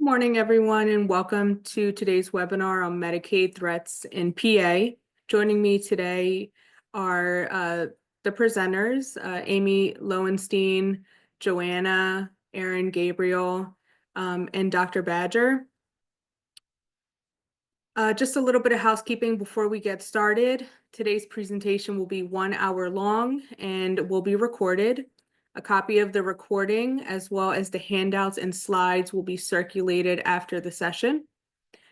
Good morning, everyone, and welcome to today's webinar on Medicaid threats in PA. Joining me today are the presenters, Amy Lowenstein, Joanna, Aaron Gabriel, and Dr. Badger. Just a little bit of housekeeping before we get started. Today's presentation will be 1 hour long and will be recorded. A copy of the recording, as well as the handouts and slides, will be circulated after the session.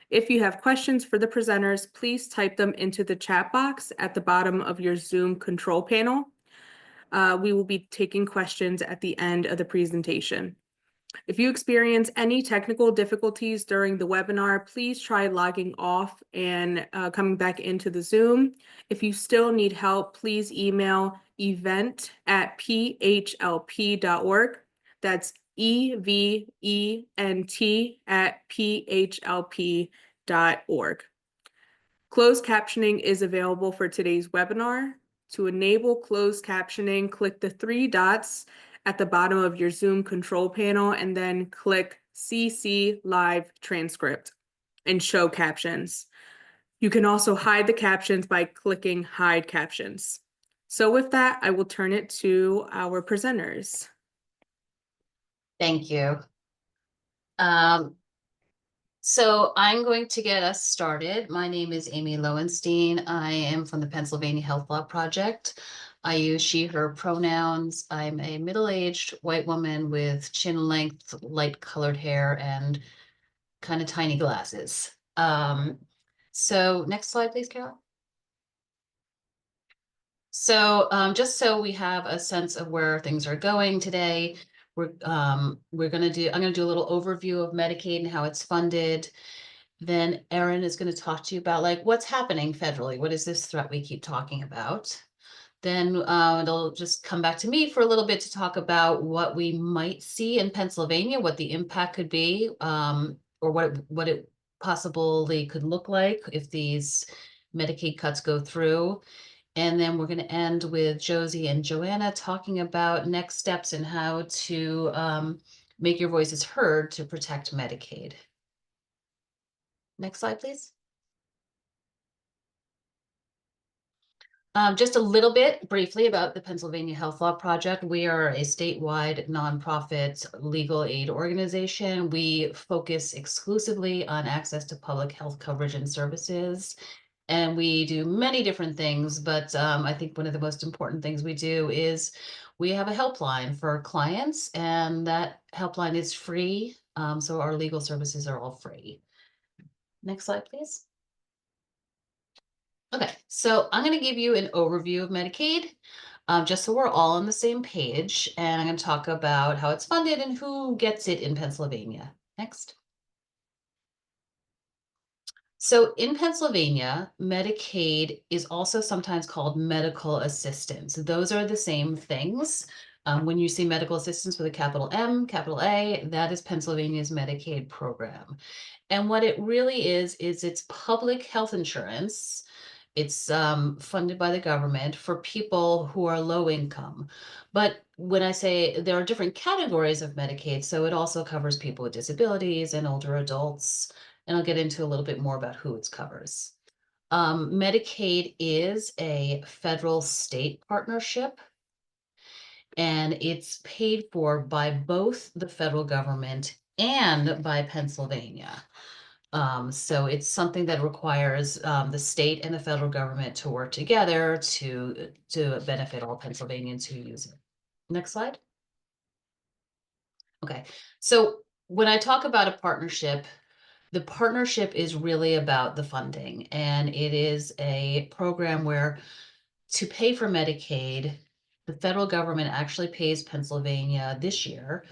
If you have questions for the presenters, please type them into the chat box at the bottom of your Zoom control panel. We will be taking questions at the end of the presentation. If you experience any technical difficulties during the webinar, please try logging off and coming back into the Zoom. If you still need help, please email event@phlp.org. That's event@phlp.org. Closed captioning is available for today's webinar. To enable closed captioning, click the 3 dots at the bottom of your Zoom control panel and then click CC Live Transcript and show captions. You can also hide the captions by clicking Hide Captions. So with that, I will turn it to our presenters. Thank you. So I'm going to get us started. My name is Amy Lowenstein. I am from the Pennsylvania Health Law Project. I use she, her pronouns. I'm a middle-aged white woman with chin-length, light-colored hair and kind of tiny glasses. So next slide, please, Carol. So just so we have a sense of where things are going today, I'm gonna do a little overview of Medicaid and how it's funded. Then Erin is going to talk to you about like what's happening federally. What is this threat we keep talking about? Then it'll just come back to me for a little bit to talk about what we might see in Pennsylvania, what the impact could be, or what it possibly could look like if these Medicaid cuts go through. And then we're going to end with Josie and Joanna talking about next steps and how to make your voices heard to protect Medicaid. Next slide, please. Just a little bit briefly about the Pennsylvania Health Law Project. We are a statewide nonprofit legal aid organization. We focus exclusively on access to public health coverage and services. And we do many different things, but I think one of the most important things we do is we have a helpline for clients, and that helpline is free. So our legal services are all free. Next slide, please. Okay, so I'm going to give you an overview of Medicaid, just so we're all on the same page, and I'm going to talk about how it's funded and who gets it in Pennsylvania. Next. So in Pennsylvania, Medicaid is also sometimes called medical assistance. Those are the same things. When you see medical assistance with a capital M, capital A, that is Pennsylvania's Medicaid program. And what it really is it's public health insurance. It's funded by the government for people who are low income. But when I say there are different categories of Medicaid, so it also covers people with disabilities and older adults. And I'll get into a little bit more about who it covers. Medicaid is a federal state partnership, and it's paid for by both the federal government and by Pennsylvania. So it's something that requires the state and the federal government to work together to benefit all Pennsylvanians who use it. Next slide. Okay, so when I talk about a partnership, the partnership is really about the funding, and it is a program where to pay for Medicaid, the federal government actually pays Pennsylvania this year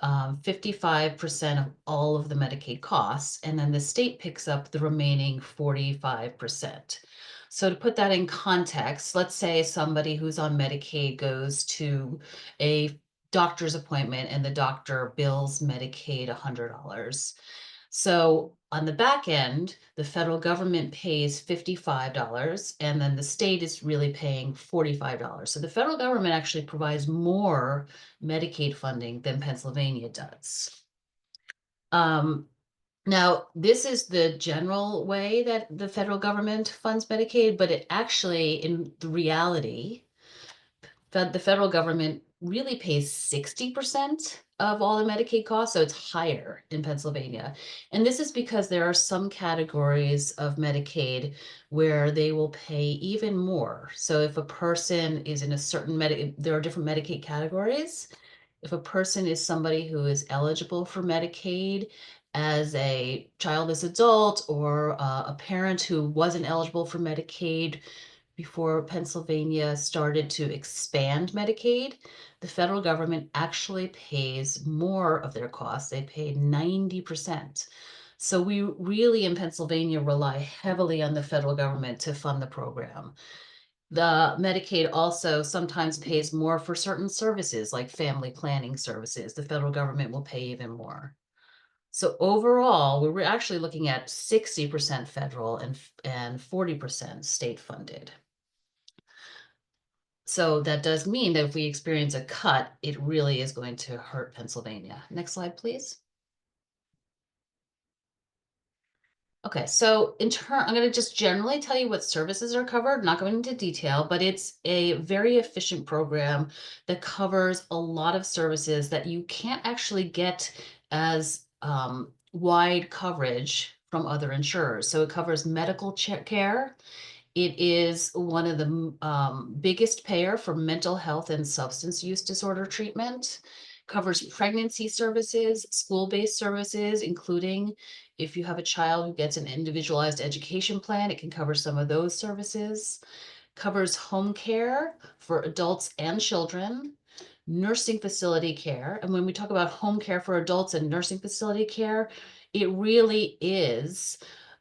55% of all of the Medicaid costs, and then the state picks up the remaining 45%. So to put that in context, let's say somebody who's on Medicaid goes to a doctor's appointment and the doctor bills Medicaid $100. So on the back end, the federal government pays $55 and then the state is really paying $45. So the federal government actually provides more Medicaid funding than Pennsylvania does. Now, this is the general way that the federal government funds Medicaid, but it actually, in the reality, the federal government really pays 60% of all the Medicaid costs, so it's higher in Pennsylvania. And this is because there are some categories of Medicaid where they will pay even more. So if a person is in a certain there are different Medicaid categories. If a person is somebody who is eligible for Medicaid as a childless adult, or a parent who wasn't eligible for Medicaid before Pennsylvania started to expand Medicaid, the federal government actually pays more of their costs. They pay 90%. So we really in Pennsylvania rely heavily on the federal government to fund the program. The Medicaid also sometimes pays more for certain services like family planning services. The federal government will pay even more. So overall, we were actually looking at 60% federal and 40% state funded. So that does mean that if we experience a cut, it really is going to hurt Pennsylvania. Next slide, please. Okay, so I'm going to just generally tell you what services are covered, not going into detail, but it's a very efficient program that covers a lot of services that you can't actually get as wide coverage from other insurers. So it covers medical care. It is one of the biggest payer for mental health and substance use disorder treatment, covers pregnancy services, school-based services, including if you have a child who gets an individualized education plan, it can cover some of those services, covers home care for adults and children, nursing facility care. And when we talk about home care for adults and nursing facility care, it really is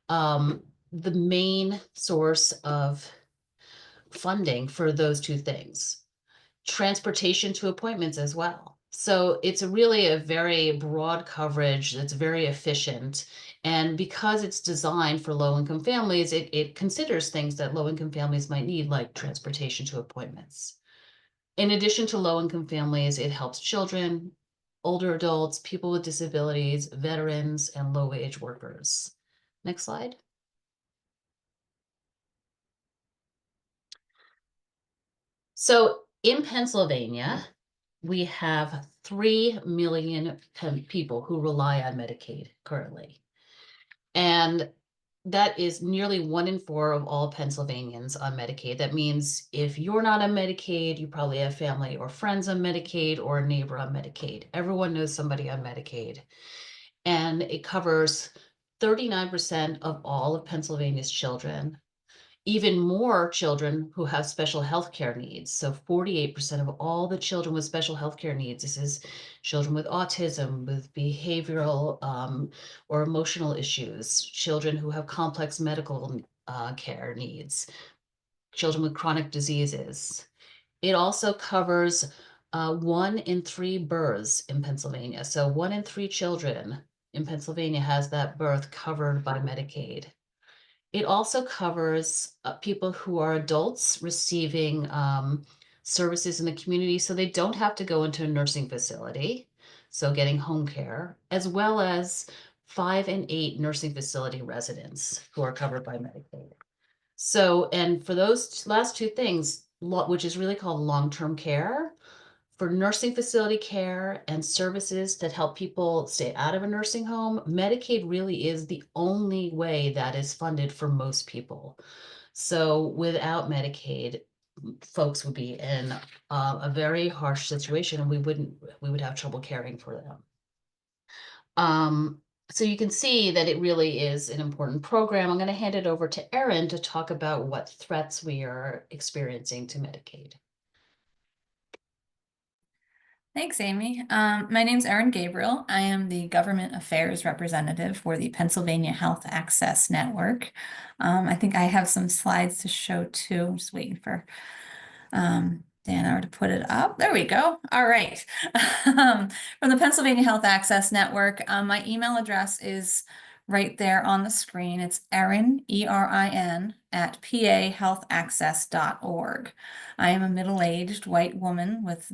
the main source of funding for those two things. Transportation to appointments as well. So it's really a very broad coverage that's very efficient. And because it's designed for low-income families, it considers things that low-income families might need, like transportation to appointments. In addition to low-income families, it helps children, older adults, people with disabilities, veterans, and low-wage workers. Next slide. So in Pennsylvania, we have 3 million people who rely on Medicaid currently. And that is nearly 1 in 4 of all Pennsylvanians on Medicaid. That means if you're not on Medicaid, you probably have family or friends on Medicaid or a neighbor on Medicaid. Everyone knows somebody on Medicaid. And it covers 39% of all of Pennsylvania's children, even more children who have special health care needs. So 48% of all the children with special health care needs, this is children with autism, with behavioral or emotional issues, children who have complex medical care needs, children with chronic diseases. It also covers 1 in 3 births in Pennsylvania. So 1 in 3 children in Pennsylvania has that birth covered by Medicaid. It also covers people who are adults receiving services in the community, so they don't have to go into a nursing facility, so getting home care, as well as 5 and 8 nursing facility residents who are covered by Medicaid. So, and for those last two things, which is really called long-term care, for nursing facility care and services that help people stay out of a nursing home, Medicaid really is the only way that is funded for most people. So without Medicaid, folks would be in a very harsh situation, and we would have trouble caring for them. So you can see that it really is an important program. I'm going to hand it over to Erin to talk about what threats we are experiencing to Medicaid. Thanks, Amy. My name's Erin Gabriel. I am the Government Affairs Representative for the Pennsylvania Health Access Network. I think I have some slides to show too. I'm just waiting for Dana to put it up. There we go. All right. From the Pennsylvania Health Access Network, my email address is right there on the screen. It's Erin, ERIN, at pahealthaccess.org. I am a middle-aged white woman with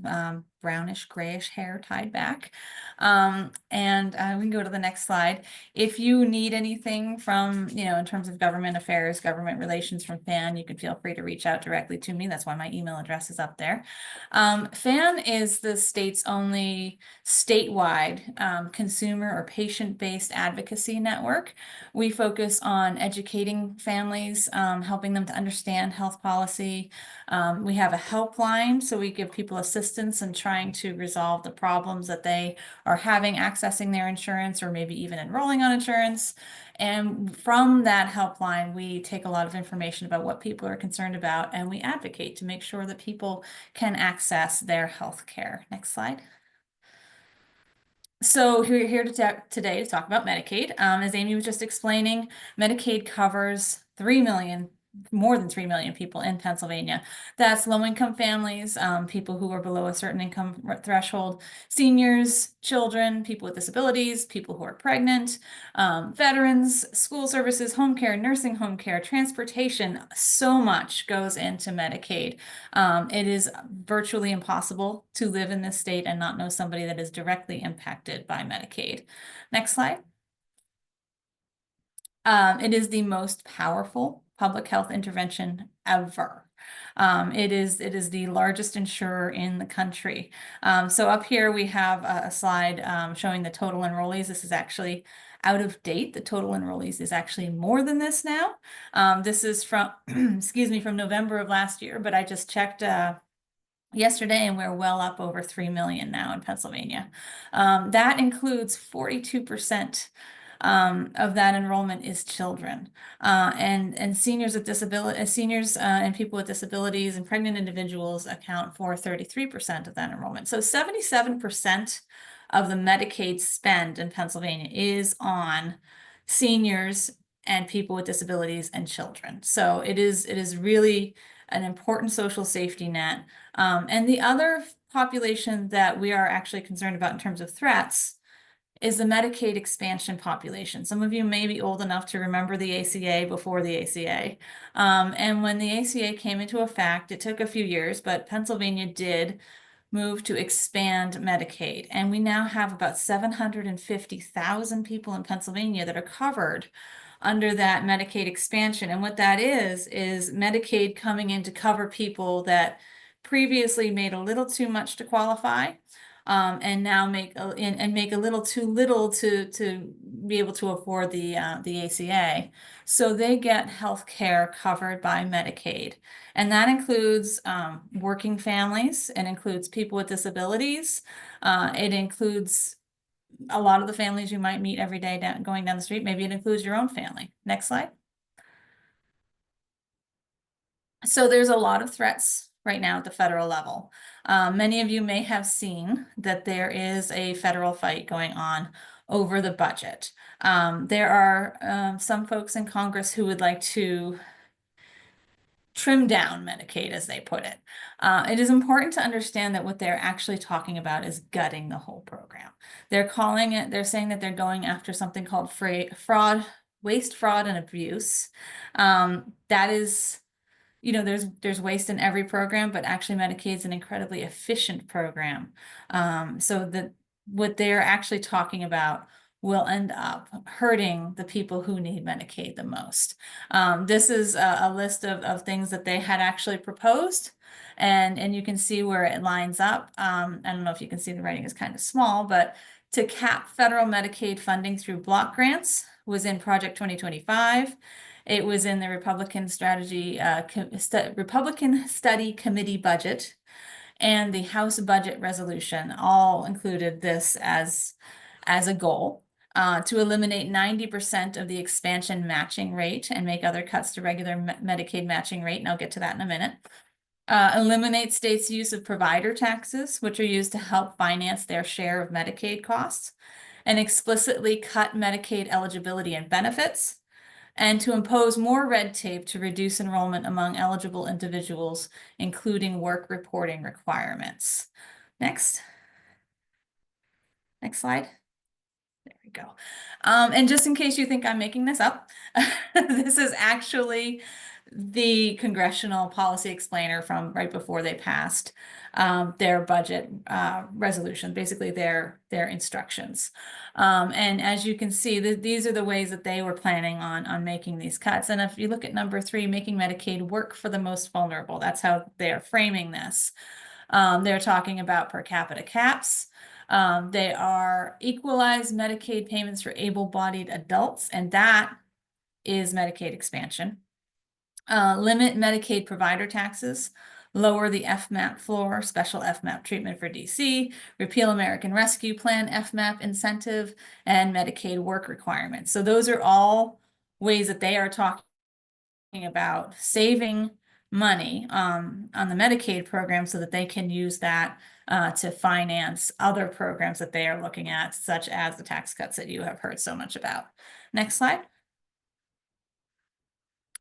brownish grayish hair tied back. We can go to the next slide. If you need anything from, in terms of government affairs, government relations from FAN, you can feel free to reach out directly to me. That's why my email address is up there. FAN is the state's only statewide consumer or patient-based advocacy network. We focus on educating families, helping them to understand health policy. We have a helpline, so we give people assistance in trying to resolve the problems that they are having accessing their insurance or maybe even enrolling on insurance. And from that helpline, we take a lot of information about what people are concerned about, and we advocate to make sure that people can access their health care. Next slide. So we're here today to talk about Medicaid. As Amy was just explaining, Medicaid covers 3 million, more than 3 million people in Pennsylvania. That's low-income families, people who are below a certain income threshold, seniors, children, people with disabilities, people who are pregnant, veterans, school services, home care, nursing home care, transportation. So much goes into Medicaid. It is virtually impossible to live in this state and not know somebody that is directly impacted by Medicaid. Next slide. It is the most powerful public health intervention ever. It is the largest insurer in the country. So up here we have a slide showing the total enrollees. This is actually out of date. The total enrollees is actually more than this now. This is from, excuse me, from November of last year, but I just checked yesterday, and we're well up over 3 million now in Pennsylvania. That includes 42% of that enrollment is children, and seniors with disability, seniors and people with disabilities and pregnant individuals account for 33% of that enrollment. So 77% of the Medicaid spend in Pennsylvania is on seniors and people with disabilities and children. So it is really an important social safety net. And the other population that we are actually concerned about in terms of threats is the Medicaid expansion population. Some of you may be old enough to remember the ACA before the ACA. And when the ACA came into effect, it took a few years, but Pennsylvania did move to expand Medicaid. And we now have about 750,000 people in Pennsylvania that are covered under that Medicaid expansion. And what that is Medicaid coming in to cover people that previously made a little too much to qualify, and now make a little too little to be able to afford the ACA. So they get health care covered by Medicaid. And that includes working families, it includes people with disabilities, it includes a lot of the families you might meet every day going down the street. Maybe it includes your own family. Next slide. So there's a lot of threats right now at the federal level. Many of you may have seen that there is a federal fight going on over the budget. There are some folks in Congress who would like to trim down Medicaid, as they put it. It is important to understand that what they're actually talking about is gutting the whole program. They're saying that they're going after something called waste, fraud, and abuse. That is, there's waste in every program, but actually Medicaid is an incredibly efficient program. So that what they're actually talking about will end up hurting the people who need Medicaid the most. This is a list of things that they had actually proposed, and you can see where it lines up. I don't know if you can see, the writing is kind of small, but to cap federal Medicaid funding through block grants was in Project 2025. It was in the Republican Study Committee budget, and the House Budget Resolution all included this as a goal. To eliminate 90% of the expansion matching rate and make other cuts to regular Medicaid matching rate, and I'll get to that in a minute. Eliminate states' use of provider taxes, which are used to help finance their share of Medicaid costs, and explicitly cut Medicaid eligibility and benefits, and to impose more red tape to reduce enrollment among eligible individuals, including work reporting requirements. Next slide. There we go. And just in case you think I'm making this up, this is actually the congressional policy explainer from right before they passed their budget resolution, basically their instructions. And as you can see, these are the ways that they were planning on making these cuts. And if you look at number 3, making Medicaid work for the most vulnerable, that's how they're framing this. They're talking about per capita caps. They are equalized Medicaid payments for able-bodied adults, and that is Medicaid expansion. Limit Medicaid provider taxes, lower the FMAP floor, special FMAP treatment for DC, repeal American Rescue Plan FMAP incentive, and Medicaid work requirements. So those are all ways that they are talking about saving money on the Medicaid program so that they can use that to finance other programs that they are looking at, such as the tax cuts that you have heard so much about. Next slide.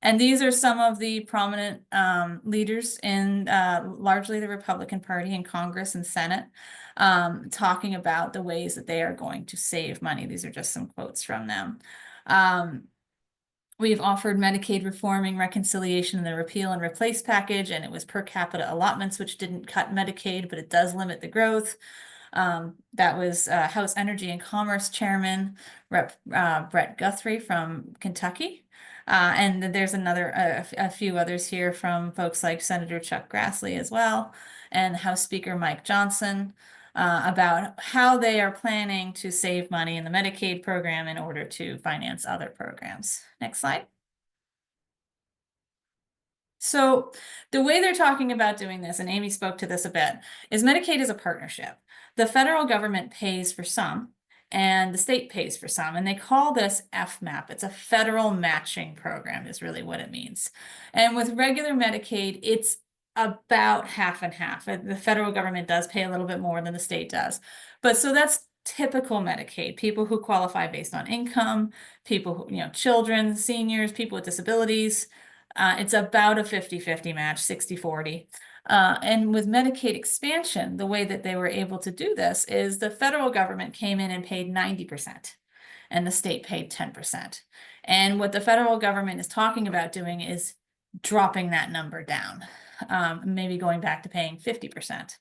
And these are some of the prominent leaders in largely the Republican Party in Congress and Senate talking about the ways that they are going to save money. These are just some quotes from them. We've offered Medicaid reforming, reconciliation, and the repeal and replace package, and it was per capita allotments, which didn't cut Medicaid, but it does limit the growth. That was House Energy and Commerce Chairman Rep. Brett Guthrie from Kentucky. And there's a few others here from folks like Senator Chuck Grassley as well, and House Speaker Mike Johnson about how they are planning to save money in the Medicaid program in order to finance other programs. Next slide. So the way they're talking about doing this, and Amy spoke to this a bit, is Medicaid is a partnership. The federal government pays for some, and the state pays for some, and they call this FMAP. It's a federal matching program is really what it means. And with regular Medicaid, it's about half and half. The federal government does pay a little bit more than the state does. But so that's typical Medicaid, people who qualify based on income, people who, children, seniors, people with disabilities. It's about a 50-50 match, 60-40. And with Medicaid expansion, the way that they were able to do this is the federal government came in and paid 90%, and the state paid 10%. And what the federal government is talking about doing is dropping that number down, maybe going back to paying 50%.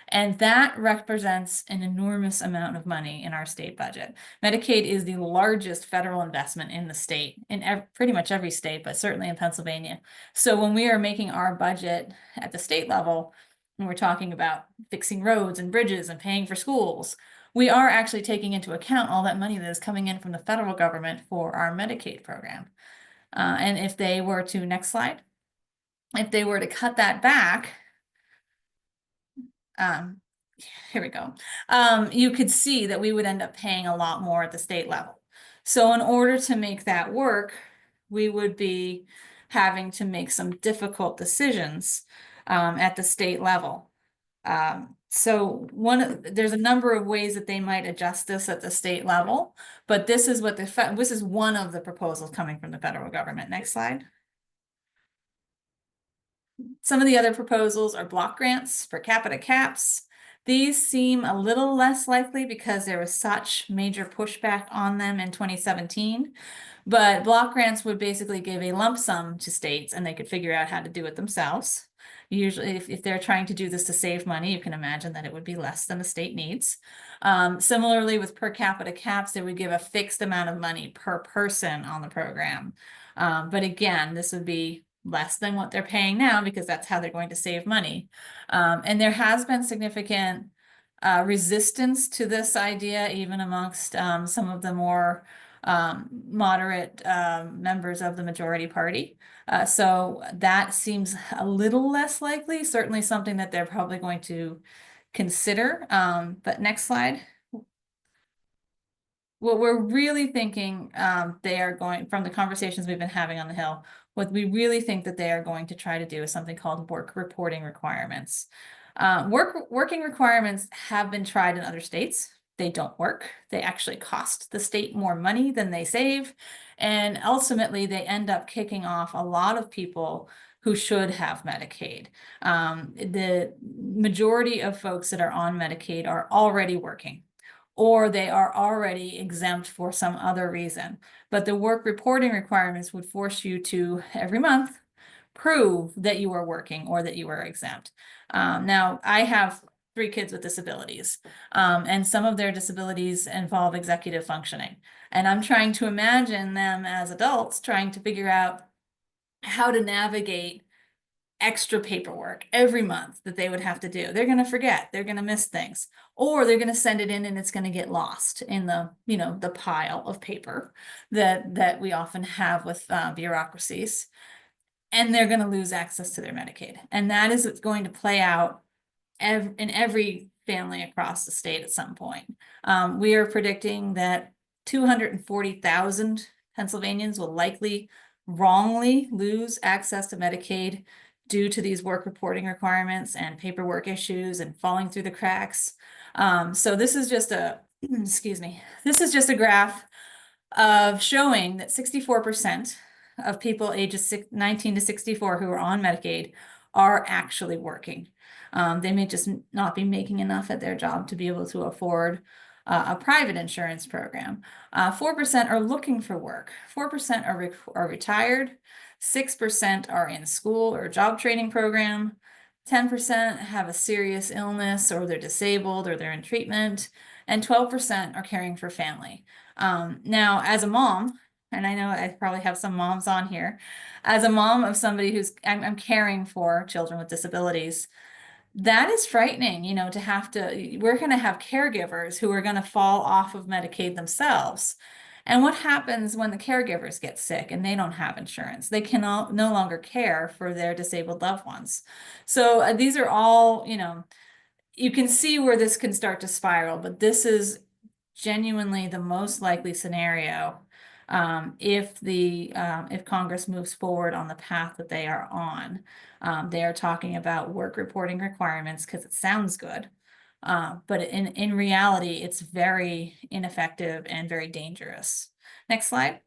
And that represents an enormous amount of money in our state budget. Medicaid is the largest federal investment in the state, in pretty much every state, but certainly in Pennsylvania. So when we are making our budget at the state level, and we're talking about fixing roads and bridges and paying for schools, we are actually taking into account all that money that is coming in from the federal government for our Medicaid program. And if they were to, next slide, if they were to cut that back, here we go. You could see that we would end up paying a lot more at the state level. So in order to make that work, we would be having to make some difficult decisions at the state level. So there's a number of ways that they might adjust this at the state level, but this is what this is one of the proposals coming from the federal government. Next slide. Some of the other proposals are block grants, per capita caps. These seem a little less likely because there was such major pushback on them in 2017. But block grants would basically give a lump sum to states and they could figure out how to do it themselves. Usually, if they're trying to do this to save money, you can imagine that it would be less than the state needs. Similarly, with per capita caps, they would give a fixed amount of money per person on the program. But again, this would be less than what they're paying now because that's how they're going to save money. And there has been significant resistance to this idea, even amongst some of the more moderate members of the majority party. So that seems a little less likely, certainly something that they're probably going to consider. But next slide. What we're really thinking they are going, from the conversations we've been having on the Hill, what we really think that they are going to try to do is something called work reporting requirements. Working requirements have been tried in other states. They don't work. They actually cost the state more money than they save. And ultimately, they end up kicking off a lot of people who should have Medicaid. The majority of folks that are on Medicaid are already working, or they are already exempt for some other reason. But the work reporting requirements would force you to, every month, prove that you are working or that you are exempt. Now, I have 3 kids with disabilities, and some of their disabilities involve executive functioning. And I'm trying to imagine them as adults trying to figure out how to navigate extra paperwork every month that they would have to do. They're going to forget, they're going to miss things, or they're going to send it in and it's going to get lost in the, the pile of paper that we often have with bureaucracies. And they're going to lose access to their Medicaid. And that is going to play out in every family across the state at some point. We are predicting that 240,000 Pennsylvanians will likely wrongly lose access to Medicaid due to these work reporting requirements and paperwork issues and falling through the cracks. So this is just a, excuse me, this is just a graph of showing that 64% of people ages 19 to 64 who are on Medicaid are actually working. They may just not be making enough at their job to be able to afford a private insurance program. 4% are looking for work. 4% are retired. 6% are in school or job training program. 10% have a serious illness, or they're disabled, or they're in treatment. And 12% are caring for family. Now, as a mom, and I know I probably have some moms on here, as a mom of somebody who's, I'm caring for children with disabilities, that is frightening, to have to, we're going to have caregivers who are going to fall off of Medicaid themselves. And what happens when the caregivers get sick and they don't have insurance? They can no longer care for their disabled loved ones. So these are all, you can see where this can start to spiral, but this is genuinely the most likely scenario if Congress moves forward on the path that they are on. They are talking about work reporting requirements because it sounds good, but in reality, it's very ineffective and very dangerous. Next slide.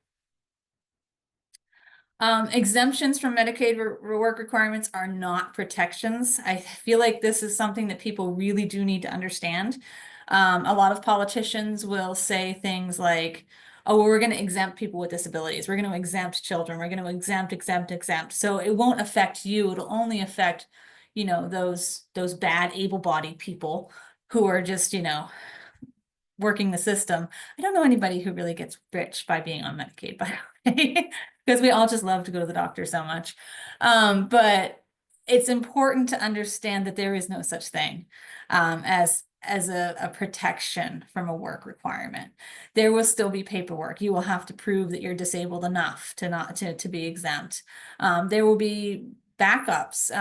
Exemptions from Medicaid work requirements are not protections. I feel like this is something that people really do need to understand. A lot of politicians will say things like, oh, well, we're going to exempt people with disabilities. We're going to exempt children. We're going to exempt. So it won't affect you. It'll only affect, those bad able-bodied people who are just, working the system. I don't know anybody who really gets rich by being on Medicaid, by the way, because we all just love to go to the doctor so much. But it's important to understand that there is no such thing as a protection from a work requirement. There will still be paperwork. You will have to prove that you're disabled enough to be exempt. There will be backups.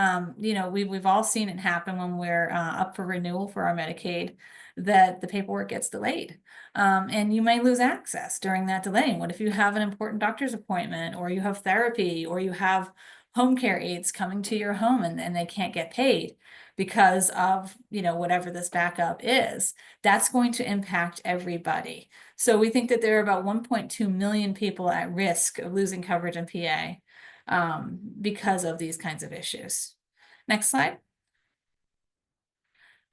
We've all seen it happen when we're up for renewal for our Medicaid, that the paperwork gets delayed. And you may lose access during that delay. What if you have an important doctor's appointment, or you have therapy, or you have home care aides coming to your home and they can't get paid because of, whatever this backup is? That's going to impact everybody. So we think that there are about 1.2 million people at risk of losing coverage in PA because of these kinds of issues. Next slide.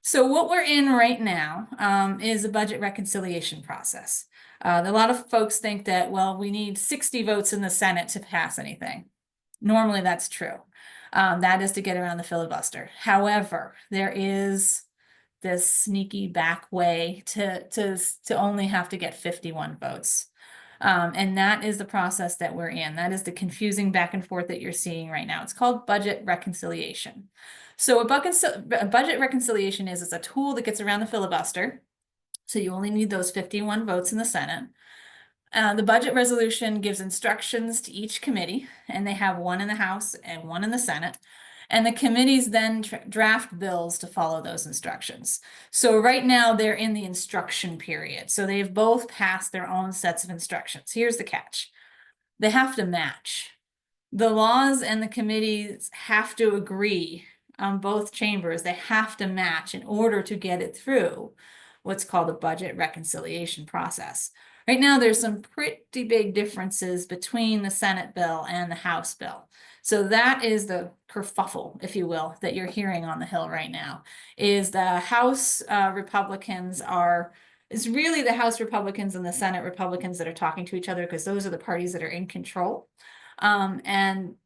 So what we're in right now is a budget reconciliation process. A lot of folks think that, well, we need 60 votes in the Senate to pass anything. Normally that's true. That is to get around the filibuster. However, there is this sneaky back way to only have to get 51 votes. And that is the process that we're in. That is the confusing back and forth that you're seeing right now. It's called budget reconciliation. So a budget reconciliation is a tool that gets around the filibuster. So you only need those 51 votes in the Senate. The budget resolution gives instructions to each committee, and they have one in the House and one in the Senate. And the committees then draft bills to follow those instructions. So right now they're in the instruction period. So they've both passed their own sets of instructions. Here's the catch. They have to match. The laws and the committees have to agree on both chambers. They have to match in order to get it through what's called a budget reconciliation process. Right now, there's some pretty big differences between the Senate bill and the House bill. So that is the kerfuffle, if you will, that you're hearing on the Hill right now, is the House Republicans it's really the House Republicans and the Senate Republicans that are talking to each other, because those are the parties that are in control. And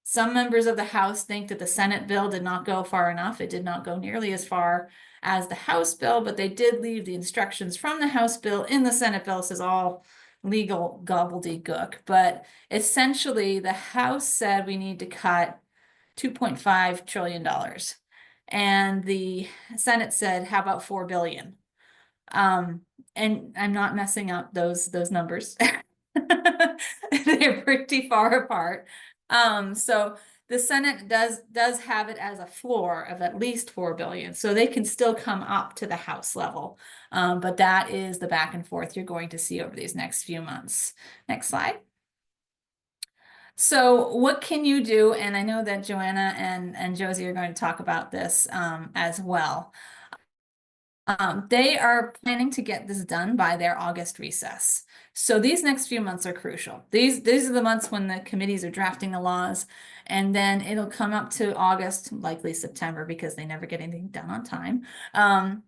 Some members of the House think that the Senate bill did not go far enough. It did not go nearly as far as the House bill, but they did leave the instructions from the House bill in the Senate bill. This is all legal gobbledygook, but essentially the House said we need to cut $2.5 trillion. And the Senate said, how about 4 billion? And I'm not messing up those numbers. They're pretty far apart. So the Senate does have it as a floor of at least 4 billion, so they can still come up to the House level. But that is the back and forth you're going to see over these next few months. Next slide. So what can you do? And I know that Joanna and Josie are going to talk about this as well. They are planning to get this done by their August recess. So these next few months are crucial. These are the months when the committees are drafting the laws, and then it'll come up to August, likely September, because they never get anything done on time.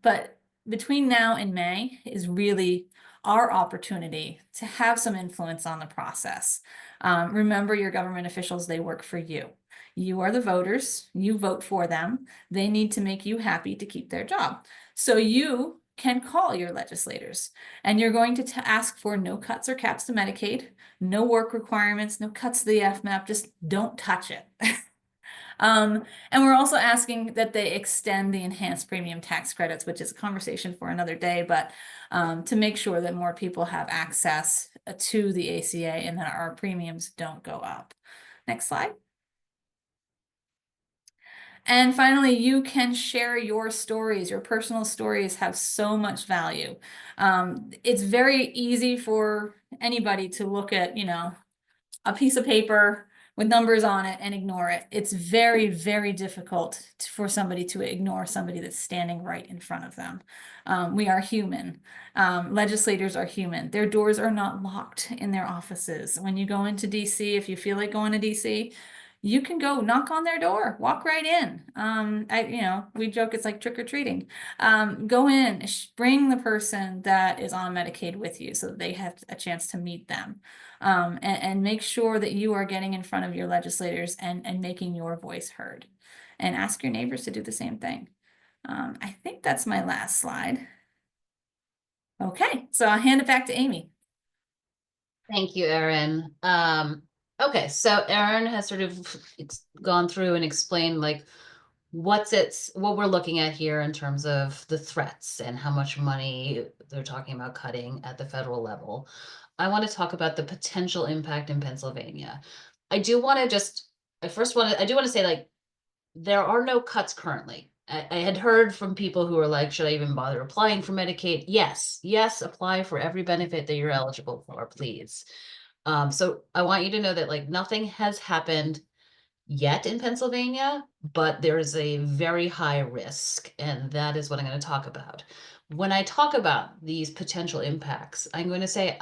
But between now and May is really our opportunity to have some influence on the process. Remember, your government officials, they work for you. You are the voters, you vote for them. They need to make you happy to keep their job. So you can call your legislators, and you're going to ask for no cuts or caps to Medicaid, no work requirements, no cuts to the FMAP, just don't touch it. And we're also asking that they extend the enhanced premium tax credits, which is a conversation for another day, but to make sure that more people have access to the ACA and that our premiums don't go up. Next slide. And finally, you can share your stories. Your personal stories have so much value. It's very easy for anybody to look at, a piece of paper with numbers on it and ignore it. It's very, very difficult for somebody to ignore somebody that's standing right in front of them. We are human. Legislators are human. Their doors are not locked in their offices. When you go into DC, if you feel like going to DC, you can go knock on their door, walk right in. We joke it's like trick-or-treating. Go in, bring the person that is on Medicaid with you so that they have a chance to meet them. And make sure that you are getting in front of your legislators and making your voice heard. And ask your neighbors to do the same thing. I think that's my last slide. Okay, so I'll hand it back to Amy. Thank you, Erin. Okay, so Erin has sort of gone through and explained like what we're looking at here in terms of the threats and how much money they're talking about cutting at the federal level. I want to talk about the potential impact in Pennsylvania. I do want to say, like, there are no cuts currently. I had heard from people who were like, should I even bother applying for Medicaid? Yes, apply for every benefit that you're eligible for, please. So I want you to know that like nothing has happened yet in Pennsylvania, but there is a very high risk, and that is what I'm going to talk about. When I talk about these potential impacts, I'm going to say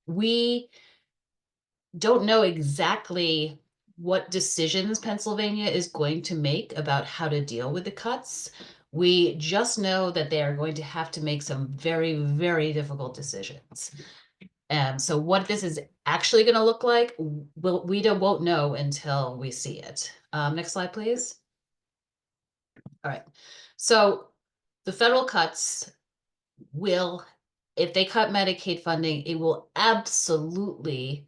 we don't know exactly what decisions Pennsylvania is going to make about how to deal with the cuts. We just know that they are going to have to make some very, very difficult decisions. So what this is actually going to look like, we won't know until we see it. Next slide, please. All right. So the federal cuts will, if they cut Medicaid funding, it will absolutely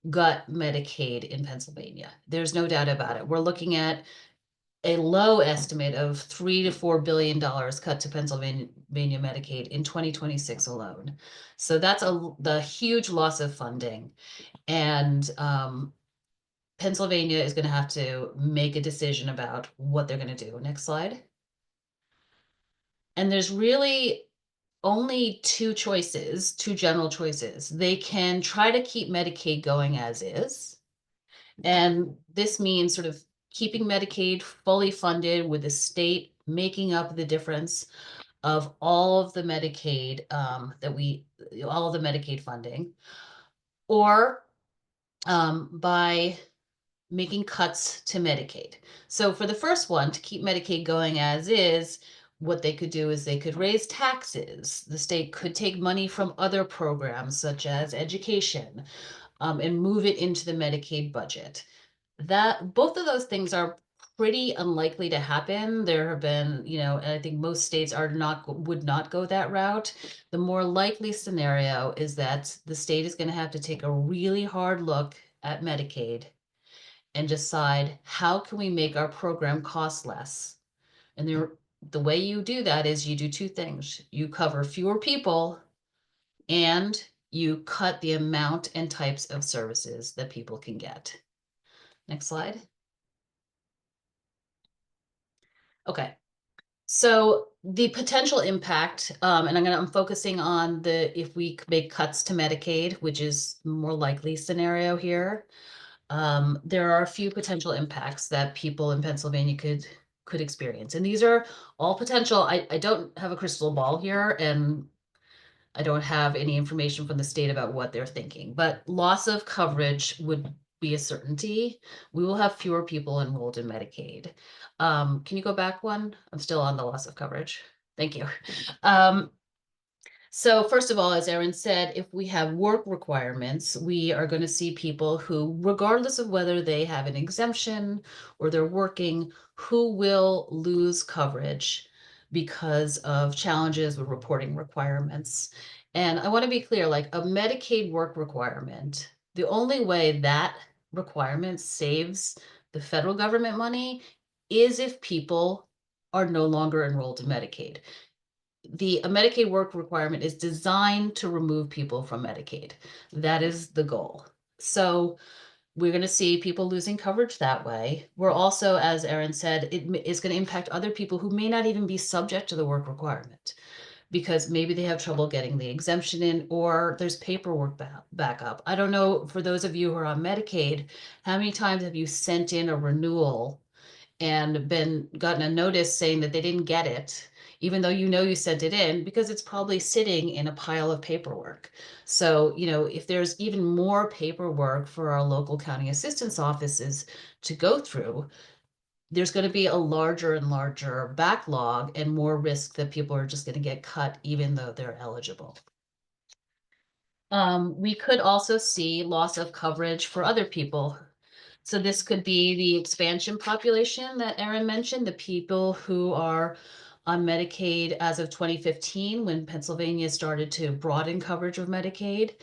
gut Medicaid in Pennsylvania. There's no doubt about it. We're looking at a low estimate of $3 to $4 billion cut to Pennsylvania Medicaid in 2026 alone. So that's the huge loss of funding. And Pennsylvania is going to have to make a decision about what they're going to do. Next slide. And there's really only two general choices. They can try to keep Medicaid going as is. And this means sort of keeping Medicaid fully funded with the state making up the difference of all of the Medicaid all of the Medicaid funding, or by making cuts to Medicaid. So for the first one, to keep Medicaid going as is, what they could do is they could raise taxes. The state could take money from other programs such as education and move it into the Medicaid budget. That both of those things are pretty unlikely to happen. There have been, and I think most states would not go that route. The more likely scenario is that the state is going to have to take a really hard look at Medicaid and decide, how can we make our program cost less? And the way you do that is you do two things. You cover fewer people and you cut the amount and types of services that people can get. Next slide. Okay. So the potential impact, and I'm focusing on if we make cuts to Medicaid, which is more likely scenario here. There are a few potential impacts that people in Pennsylvania could experience. And these are all potential. I don't have a crystal ball here, and I don't have any information from the state about what they're thinking, but loss of coverage would be a certainty. We will have fewer people enrolled in Medicaid. Can you go back one? I'm still on the loss of coverage. Thank you. So first of all, as Erin said, if we have work requirements, we are going to see people who, regardless of whether they have an exemption or they're working, who will lose coverage because of challenges with reporting requirements. And I want to be clear, like a Medicaid work requirement, the only way that requirement saves the federal government money is if people are no longer enrolled in Medicaid. A Medicaid work requirement is designed to remove people from Medicaid. That is the goal. So we're going to see people losing coverage that way. We're also, as Erin said, it is going to impact other people who may not even be subject to the work requirement because maybe they have trouble getting the exemption in, or there's paperwork backup. I don't know, for those of you who are on Medicaid, how many times have you sent in a renewal and gotten a notice saying that they didn't get it, even though you sent it in, because it's probably sitting in a pile of paperwork. So, if there's even more paperwork for our local county assistance offices to go through, there's going to be a larger and larger backlog and more risk that people are just going to get cut even though they're eligible. We could also see loss of coverage for other people. So this could be the expansion population that Erin mentioned, the people who are on Medicaid as of 2015, when Pennsylvania started to broaden coverage of Medicaid.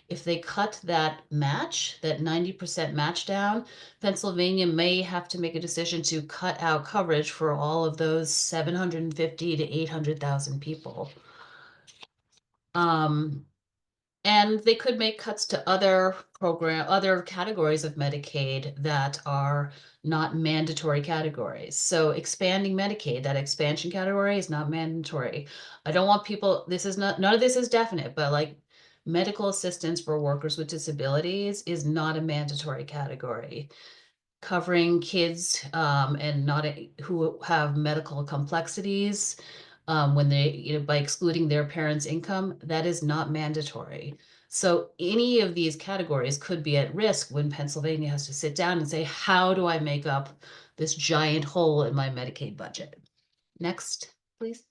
If they cut that match, that 90% match down, Pennsylvania may have to make a decision to cut out coverage for all of those 750 to 800,000 people. And they could make cuts to other categories of Medicaid that are not mandatory categories. So expanding Medicaid, that expansion category is not mandatory. I don't want people, none of this is definite, but like medical assistance for workers with disabilities is not a mandatory category. Covering kids and not who have medical complexities when they, by excluding their parents' income, that is not mandatory. So any of these categories could be at risk when Pennsylvania has to sit down and say, how do I make up this giant hole in my Medicaid budget? Next, please.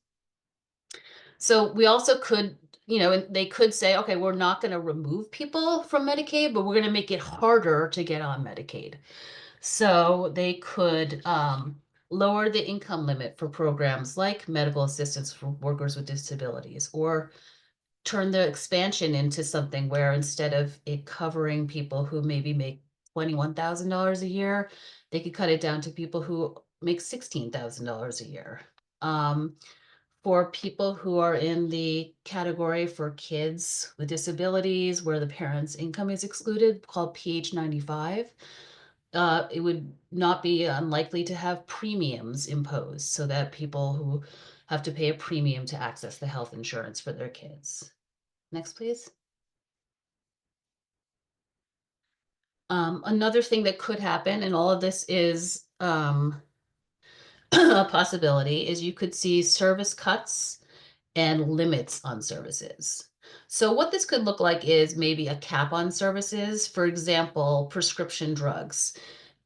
So we also could, they could say, okay, we're not going to remove people from Medicaid, but we're going to make it harder to get on Medicaid. So they could lower the income limit for programs like medical assistance for workers with disabilities, or turn the expansion into something where instead of it covering people who maybe make $21,000 a year, they could cut it down to people who make $16,000 a year. For people who are in the category for kids with disabilities where the parents' income is excluded, called PH 95, it would not be unlikely to have premiums imposed so that people who have to pay a premium to access the health insurance for their kids. Next, please. Another thing that could happen, and all of this is a possibility, is you could see service cuts and limits on services. So what this could look like is maybe a cap on services, for example, prescription drugs.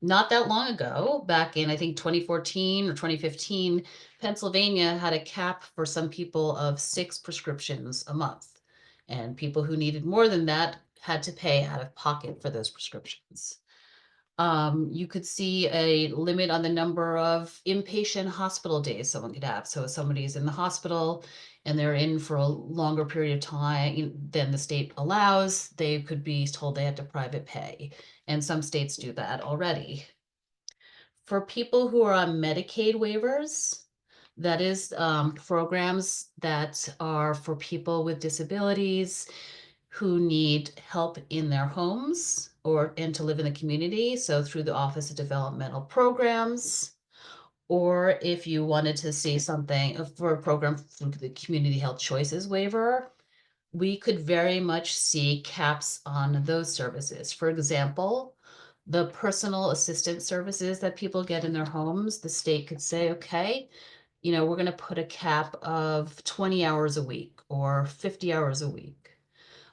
Not that long ago, back in, I think, 2014 or 2015, Pennsylvania had a cap for some people of 6 prescriptions a month. And people who needed more than that had to pay out of pocket for those prescriptions. You could see a limit on the number of inpatient hospital days someone could have. So if somebody's in the hospital and they're in for a longer period of time than the state allows, they could be told they have to private pay. And some states do that already. For people who are on Medicaid waivers, that is programs that are for people with disabilities who need help in their homes and to live in the community. So through the Office of Developmental Programs, or if you wanted to see something for a program through the Community Health Choices waiver, we could very much see caps on those services. For example, the personal assistance services that people get in their homes, the state could say, okay, we're going to put a cap of 20 hours a week or 50 hours a week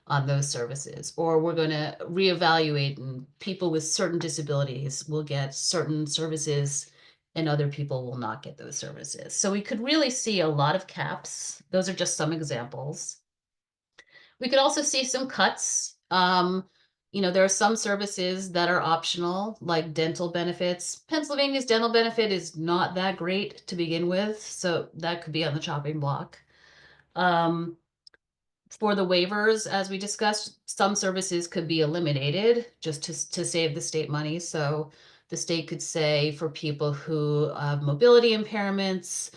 on those services, or we're going to reevaluate, and people with certain disabilities will get certain services and other people will not get those services. So we could really see a lot of caps. Those are just some examples. We could also see some cuts. There are some services that are optional, like dental benefits. Pennsylvania's dental benefit is not that great to begin with, so that could be on the chopping block. For the waivers, as we discussed, some services could be eliminated just to save the state money. So the state could say for people who have mobility impairments,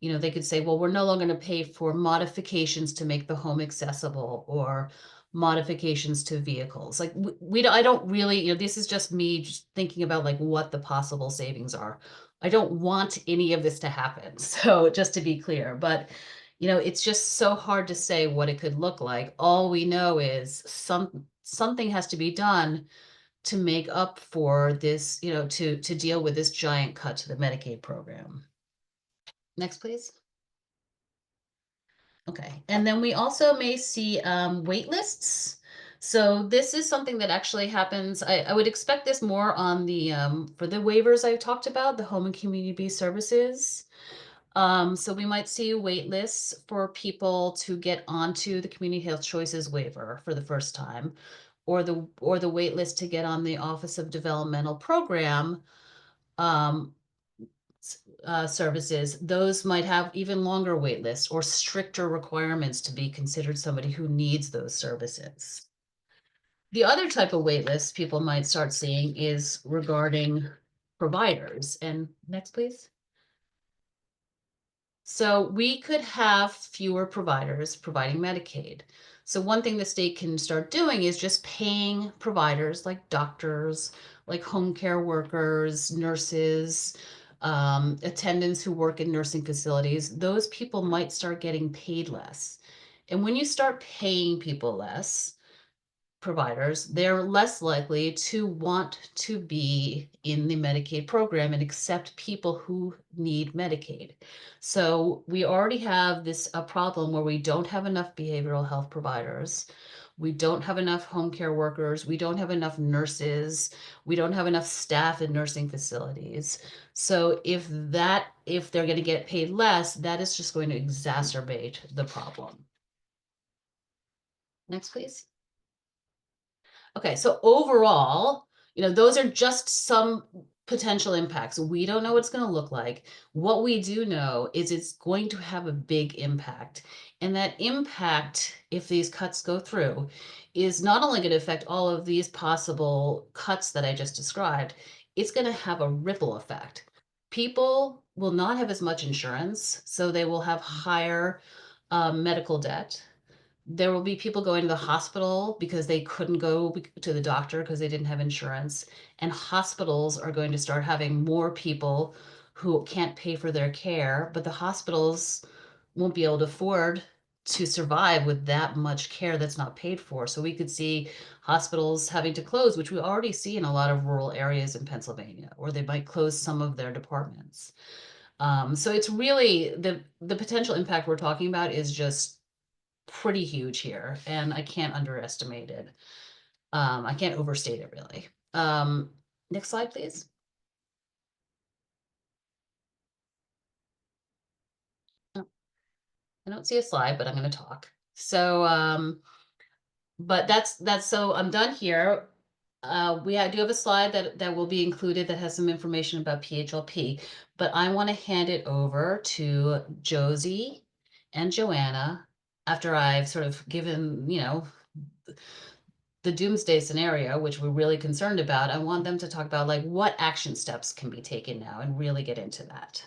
they could say, well, we're no longer going to pay for modifications to make the home accessible or modifications to vehicles. Like I don't really, this is just me just thinking about like what the possible savings are. I don't want any of this to happen. So just to be clear, but it's just so hard to say what it could look like. All we know is something has to be done to make up for this, to deal with this giant cut to the Medicaid program. Next, please. Okay, and then we also may see wait lists. So this is something that actually happens. I would expect this more on the for the waivers I talked about, the home and community-based services. So we might see wait lists for people to get onto the Community Health Choices waiver for the first time, or the wait list to get on the Office of Developmental Program services. Those might have even longer wait lists or stricter requirements to be considered somebody who needs those services. The other type of wait list people might start seeing is regarding providers. And next, please. So we could have fewer providers providing Medicaid. So one thing the state can start doing is just paying providers like doctors, like home care workers, nurses, attendants who work in nursing facilities. Those people might start getting paid less. And when you start paying people less, providers, they're less likely to want to be in the Medicaid program and accept people who need Medicaid. So we already have a problem where we don't have enough behavioral health providers. We don't have enough home care workers. We don't have enough nurses. We don't have enough staff in nursing facilities. So if they're going to get paid less, that is just going to exacerbate the problem. Next, please. Okay, so overall, those are just some potential impacts. We don't know what it's going to look like. What we do know is it's going to have a big impact. And that impact, if these cuts go through, is not only going to affect all of these possible cuts that I just described, it's going to have a ripple effect. People will not have as much insurance, so they will have higher medical debt. There will be people going to the hospital because they couldn't go to the doctor because they didn't have insurance. And hospitals are going to start having more people who can't pay for their care, but the hospitals won't be able to afford to survive with that much care that's not paid for. So we could see hospitals having to close, which we already see in a lot of rural areas in Pennsylvania, or they might close some of their departments. So it's really the potential impact we're talking about is just pretty huge here, and I can't underestimate it. I can't overstate it really. Next slide, please. Oh, I don't see a slide, but I'm going to talk. So, but that's so I'm done here. do have a slide that will be included that has some information about PHLP, but I want to hand it over to Josie and Joanna after I've sort of given, the doomsday scenario, which we're really concerned about. I want them to talk about like what action steps can be taken now and really get into that.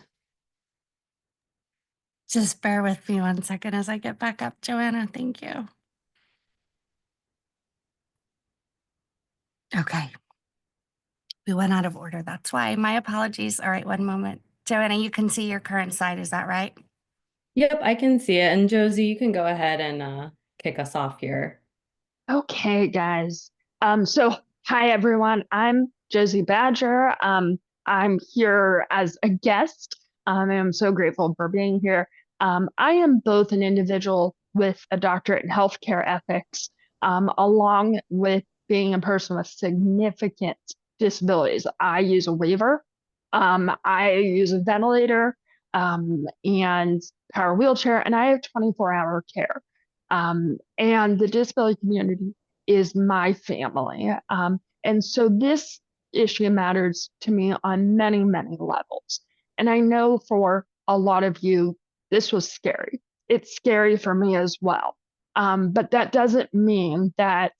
Just bear with me 1 second as I get back up, Joanna. Thank you. Okay. We went out of order. That's why. My apologies. All right, 1 moment. Joanna, you can see your current slide. Is that right? Yep, I can see it. And Josie, you can go ahead and kick us off here. Okay, guys. So hi everyone. I'm Josie Badger. I'm here as a guest. I'm so grateful for being here. I am both an individual with a doctorate in healthcare ethics, along with being a person with significant disabilities. I use a waiver. I use a ventilator, and power wheelchair, and I have 24-hour care. And the disability community is my family. And so this issue matters to me on many, many levels. And I know for a lot of you, this was scary. It's scary for me as well. But that doesn't mean that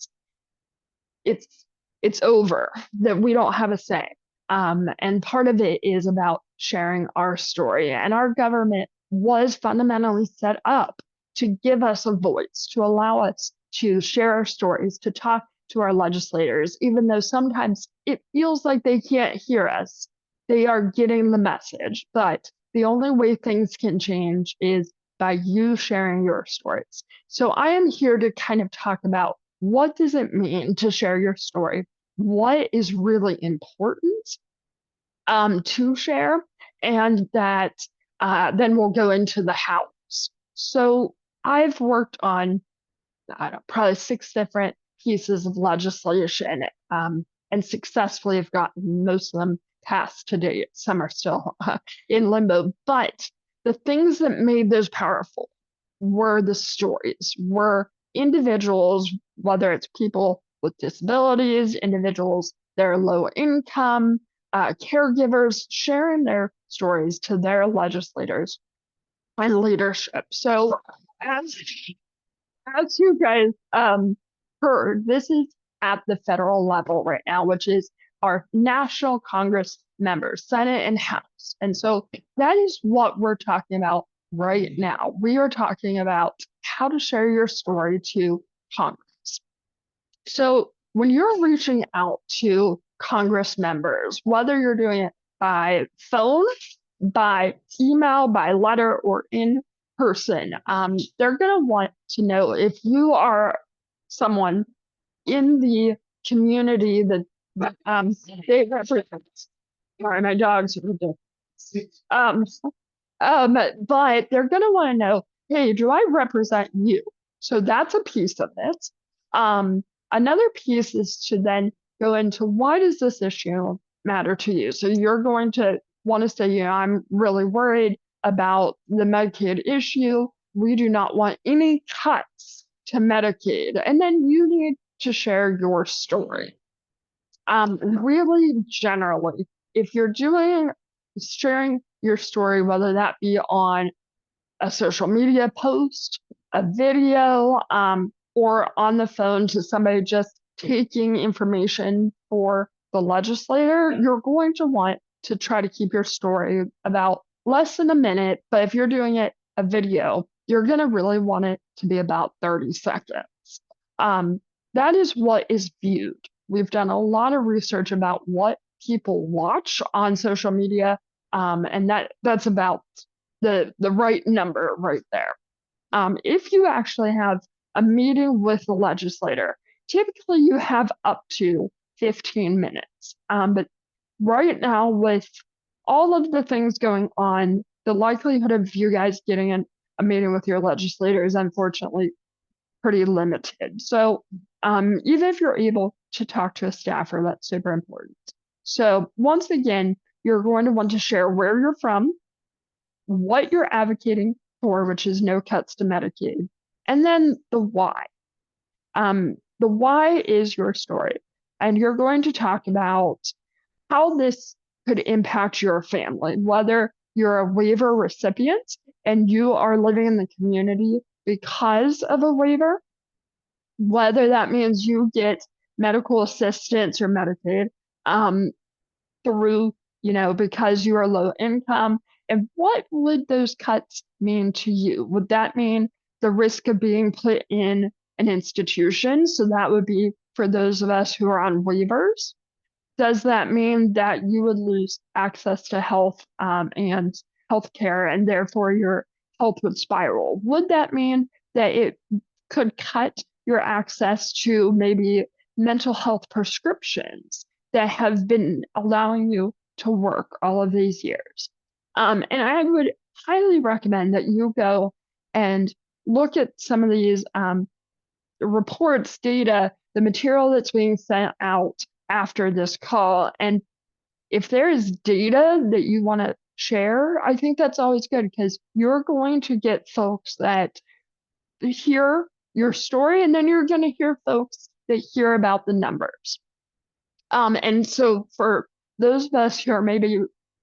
it's over, that we don't have a say. And part of it is about sharing our story. And our government was fundamentally set up to give us a voice, to allow us to share our stories, to talk to our legislators, even though sometimes it feels like they can't hear us. They are getting the message, but the only way things can change is by you sharing your stories. So I am here to kind of talk about what does it mean to share your story? What is really important to share? And that then we'll go into the hows. So I've worked on, probably 6 different pieces of legislation, and successfully have gotten most of them passed to date. Some are still in limbo, but the things that made those powerful were the stories, were individuals, whether it's people with disabilities, individuals that are low income, caregivers, sharing their stories to their legislators and leadership. So as you guys heard, this is at the federal level right now, which is our national Congress members, Senate and House. And so that is what we're talking about right now. We are talking about how to share your story to Congress. So when you're reaching out to Congress members, whether you're doing it by phone, by email, by letter, or in person, they're going to want to know if you are someone in the community that they represent. Sorry, my dogs are ridiculous. But they're going to want to know, hey, do I represent you? So that's a piece of it. Another piece is to then go into why does this issue matter to you? So you're going to want to say, I'm really worried about the Medicaid issue. We do not want any cuts to Medicaid. And then you need to share your story. Really generally, if you're sharing your story, whether that be on a social media post, a video, or on the phone to somebody just taking information for the legislator, you're going to want to try to keep your story about less than a minute. But if you're doing a video, you're going to really want it to be about 30 seconds. That is what is viewed. We've done a lot of research about what people watch on social media, and that's about the right number right there. If you actually have a meeting with the legislator, typically you have up to 15 minutes. But right now, with all of the things going on, the likelihood of you guys getting a meeting with your legislator is unfortunately pretty limited. So even if you're able to talk to a staffer, that's super important. So once again, you're going to want to share where you're from, what you're advocating for, which is no cuts to Medicaid, and then the why. The why is your story. and you're going to talk about how this could impact your family, whether you're a waiver recipient and you are living in the community because of a waiver, whether that means you get medical assistance or Medicaid through, because you are low income. And what would those cuts mean to you? Would that mean the risk of being put in an institution? So that would be for those of us who are on waivers. Does that mean that you would lose access to health and healthcare, and therefore your health would spiral? Would that mean that it could cut your access to maybe mental health prescriptions that have been allowing you to work all of these years? And I would highly recommend that you go and look at some of these reports, data, the material that's being sent out after this call. And if there is data that you want to share, I think that's always good, because you're going to get folks that hear your story, and then you're going to hear folks that hear about the numbers. And so for those of us who are maybe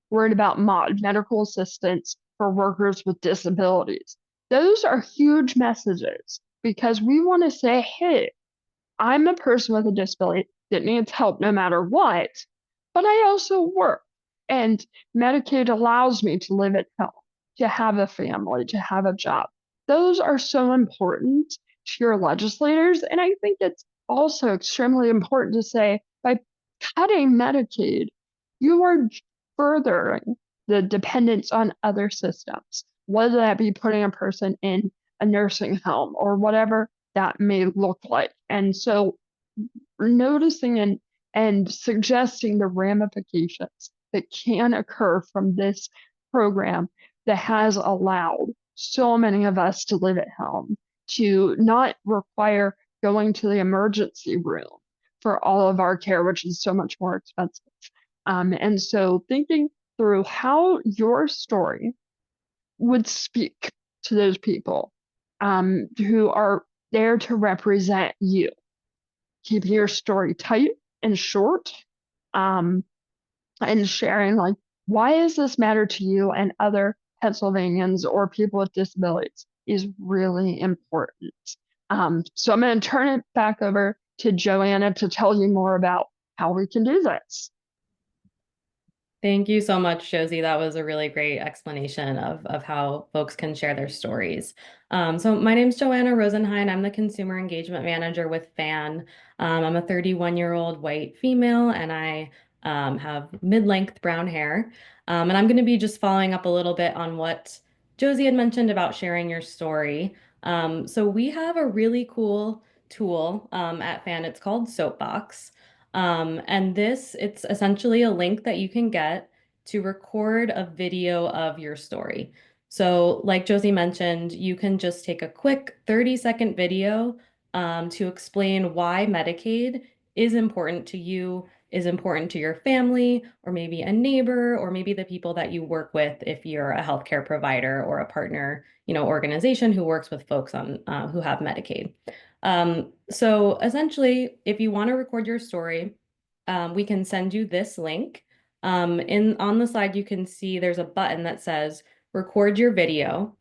worried about medical assistance for workers with disabilities, those are huge messages, because we want to say, hey, I'm a person with a disability that needs help no matter what, but I also work. And Medicaid allows me to live at home, to have a family, to have a job. Those are so important to your legislators. And I think it's also extremely important to say, by cutting Medicaid, you are furthering the dependence on other systems, whether that be putting a person in a nursing home or whatever that may look like. And so noticing and suggesting the ramifications that can occur from this program that has allowed so many of us to live at home, to not require going to the emergency room for all of our care, which is so much more expensive. And so thinking through how your story would speak to those people who are there to represent you. Keeping your story tight and short, and sharing, like, why does this matter to you and other Pennsylvanians or people with disabilities is really important. So I'm going to turn it back over to Joanna to tell you more about how we can do this. Thank you so much, Josie. That was a really great explanation of how folks can share their stories. So my name's Joanna Rosenheim. I'm the Consumer Engagement Manager with FAN. I'm a 31-year-old white female, and I have mid-length brown hair. And I'm going to be just following up a little bit on what Josie had mentioned about sharing your story. So we have a really cool tool at FAN. It's called Soapbox. And it's essentially a link that you can get to record a video of your story. So like Josie mentioned, you can just take a quick 30-second video to explain why Medicaid is important to you, is important to your family, or maybe a neighbor, or maybe the people that you work with if you're a healthcare provider or a partner, organization who works with folks on who have Medicaid. So essentially, if you want to record your story, we can send you this link. On the slide, you can see there's a button that says record your video.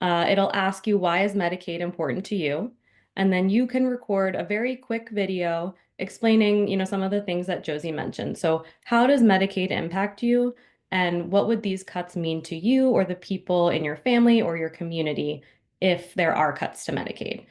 It'll ask you, why is Medicaid important to you? And then you can record a very quick video explaining, some of the things that Josie mentioned. So how does Medicaid impact you? And what would these cuts mean to you or the people in your family or your community if there are cuts to Medicaid?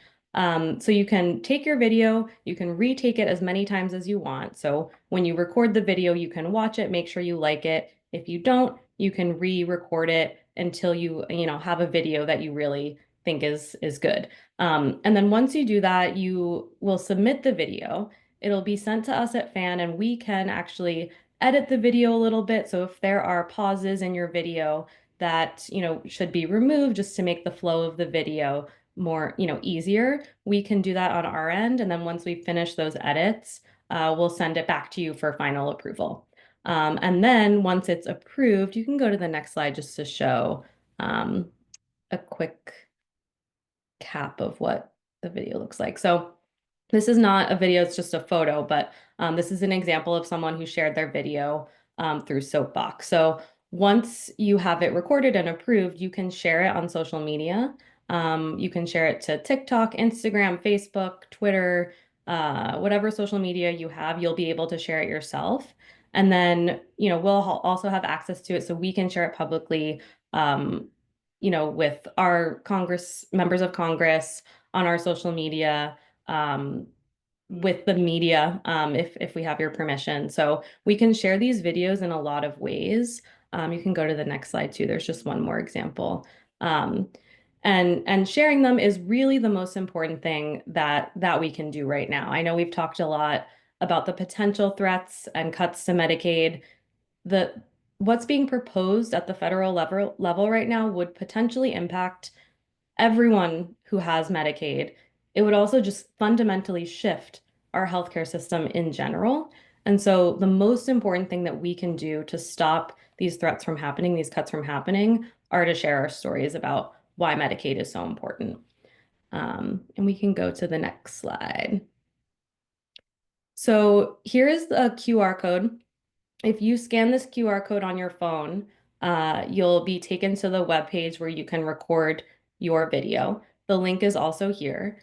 So you can take your video, you can retake it as many times as you want. So when you record the video, you can watch it, make sure you like it. If you don't, you can re-record it until you have a video that you really think is good. And then once you do that, you will submit the video. It'll be sent to us at FAN, and we can actually edit the video a little bit. So if there are pauses in your video that should be removed just to make the flow of the video more easier, we can do that on our end. And then once we finish those edits, we'll send it back to you for final approval. And then once it's approved, you can go to the next slide just to show a quick cap of what the video looks like. So this is not a video, it's just a photo, but This is an example of someone who shared their video through Soapbox. So once you have it recorded and approved, you can share it on social media. You can share it to TikTok, Instagram, Facebook, Twitter, whatever social media you have, you'll be able to share it yourself. And then, we'll also have access to it so we can share it publicly, with our members of Congress on our social media, with the media, if we have your permission. So we can share these videos in a lot of ways. You can go to the next slide too. There's just one more example. And sharing them is really the most important thing that we can do right now. I know we've talked a lot about the potential threats and cuts to Medicaid. What's being proposed at the federal level right now would potentially impact everyone who has Medicaid. It would also just fundamentally shift our healthcare system in general. And so the most important thing that we can do to stop these threats from happening, these cuts from happening, are to share our stories about why Medicaid is so important. And we can go to the next slide. So here is the QR code. If you scan this QR code on your phone, you'll be taken to the webpage where you can record your video. The link is also here.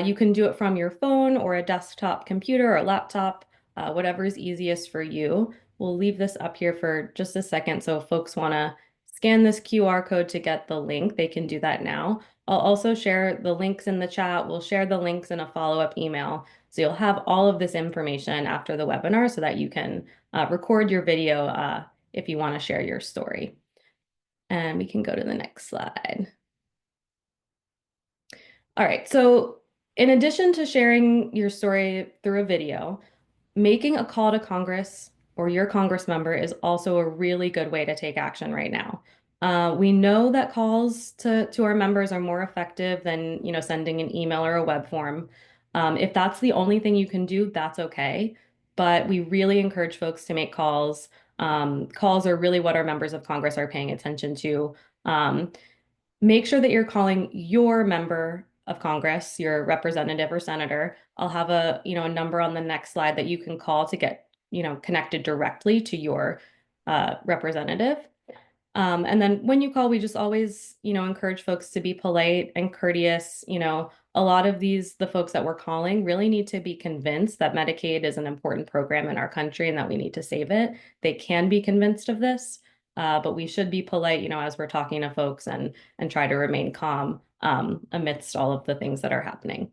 You can do it from your phone or a desktop computer or laptop, whatever is easiest for you. We'll leave this up here for just a second. So if folks want to scan this QR code to get the link, they can do that now. I'll also share the links in the chat. We'll share the links in a follow-up email. So you'll have all of this information after the webinar so that you can record your video if you want to share your story. And we can go to the next slide. All right, so in addition to sharing your story through a video, making a call to Congress or your Congress member is also a really good way to take action right now. We know that calls to our members are more effective than sending an email or a web form. If that's the only thing you can do, that's okay. But we really encourage folks to make calls. Calls are really what our members of Congress are paying attention to. Make sure that you're calling your member of Congress, your representative or senator. I'll have a number on the next slide that you can call to get connected directly to your representative. And then when you call, we just always encourage folks to be polite and courteous. A lot of the folks that we're calling really need to be convinced that Medicaid is an important program in our country and that we need to save it. They can be convinced of this. But we should be polite, as we're talking to folks and try to remain calm amidst all of the things that are happening.